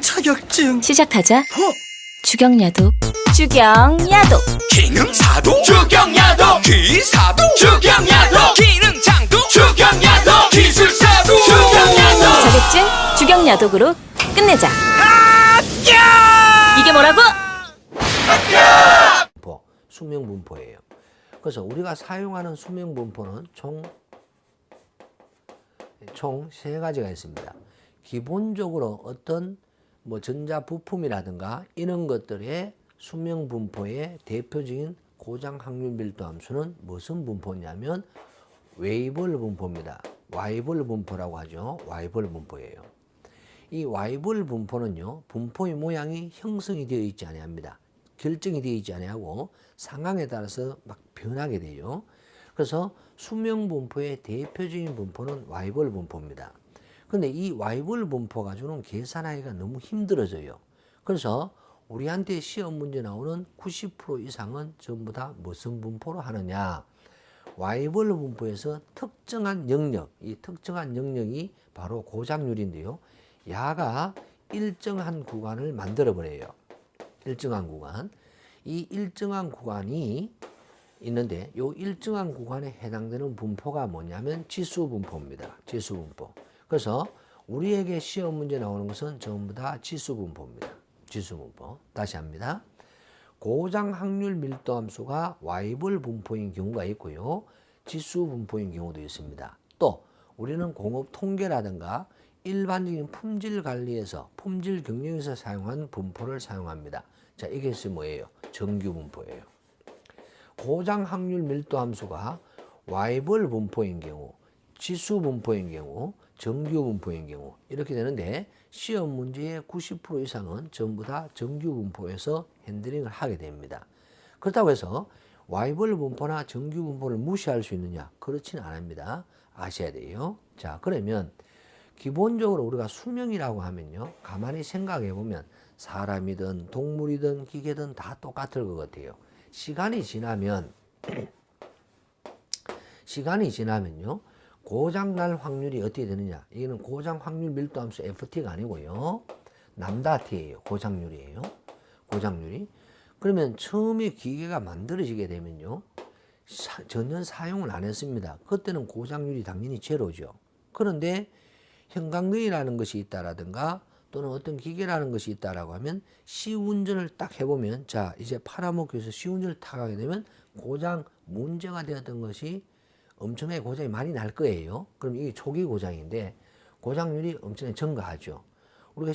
자격증. 시작하자. 주경야독. 주경야독. 기능사도 주경야독, 기사도 주경야독, 기능장도 주경야독, 기술사도 주경야독. 자격증 주경야독으로 끝내자. 이게 뭐라고? 수명 분포예요. 그래서 우리가 사용하는 수명 분포는 총 세 가지가 있습니다. 기본적으로 어떤 전자 부품이라든가 이런 것들의 수명 분포의 대표적인 고장 확률 밀도 함수는 무슨 분포냐면 웨이벌 분포입니다. 와이벌 분포라고 하죠. 와이벌 분포예요. 이 와이벌 분포는요, 분포의 모양이 형성이 되어 있지 아니합니다. 결정이 되어 있지 아니하고 상황에 따라서 막 변하게 돼요. 그래서 수명 분포의 대표적인 분포는 와이벌 분포입니다. 근데 이 와이벌 분포 가지고는 계산하기가 너무 힘들어져요. 그래서 우리한테 시험 문제 나오는 90% 이상은 전부 다 무슨 분포로 하느냐? 와이벌 분포에서 특정한 영역, 이 특정한 영역이 바로 고장률인데요. 야가 일정한 구간을 만들어 버려요. 일정한 구간. 이 일정한 구간이 있는데 이 일정한 구간에 해당되는 분포가 뭐냐면 지수 분포입니다. 지수 분포. 그래서 우리에게 시험 문제 나오는 것은 전부 다 지수 분포입니다. 지수 분포. 다시 합니다. 고장 확률 밀도 함수가 와이벌 분포인 경우가 있고요. 지수 분포인 경우도 있습니다. 또 우리는 공업 통계라든가 일반적인 품질 관리에서 품질 경영에서 사용한 분포를 사용합니다. 자, 이것이 뭐예요? 정규 분포예요. 고장 확률 밀도 함수가 와이벌 분포인 경우, 지수 분포인 경우, 정규 분포인 경우 이렇게 되는데 시험 문제의 90% 이상은 전부 다 정규 분포에서 핸들링을 하게 됩니다. 그렇다고 해서 와이벌 분포나 정규 분포를 무시할 수 있느냐? 그렇지는 않습니다. 아셔야 돼요. 자, 그러면 기본적으로 우리가 수명이라고 하면요, 가만히 생각해 보면 사람이든 동물이든 기계든 다 똑같을 것 같아요. 시간이 지나면요, 고장 날 확률이 어떻게 되느냐? 이거는 고장 확률 밀도 함수 FT가 아니고요, 람다 T예요. 고장률이에요. 고장률이. 그러면 처음에 기계가 만들어지게 되면요, 전혀 사용을 안 했습니다. 그때는 고장률이 당연히 제로죠. 그런데 형광등이라는 것이 있다라든가 또는 어떤 기계라는 것이 있다라고 하면 시운전을 딱 해보면, 자, 이제 팔아먹기 위해서 시운전을 타가게 되면 고장 문제가 되었던 것이 엄청나게 고장이 많이 날 거예요. 그럼 이게 초기 고장인데 고장률이 엄청나게 증가하죠. 우리가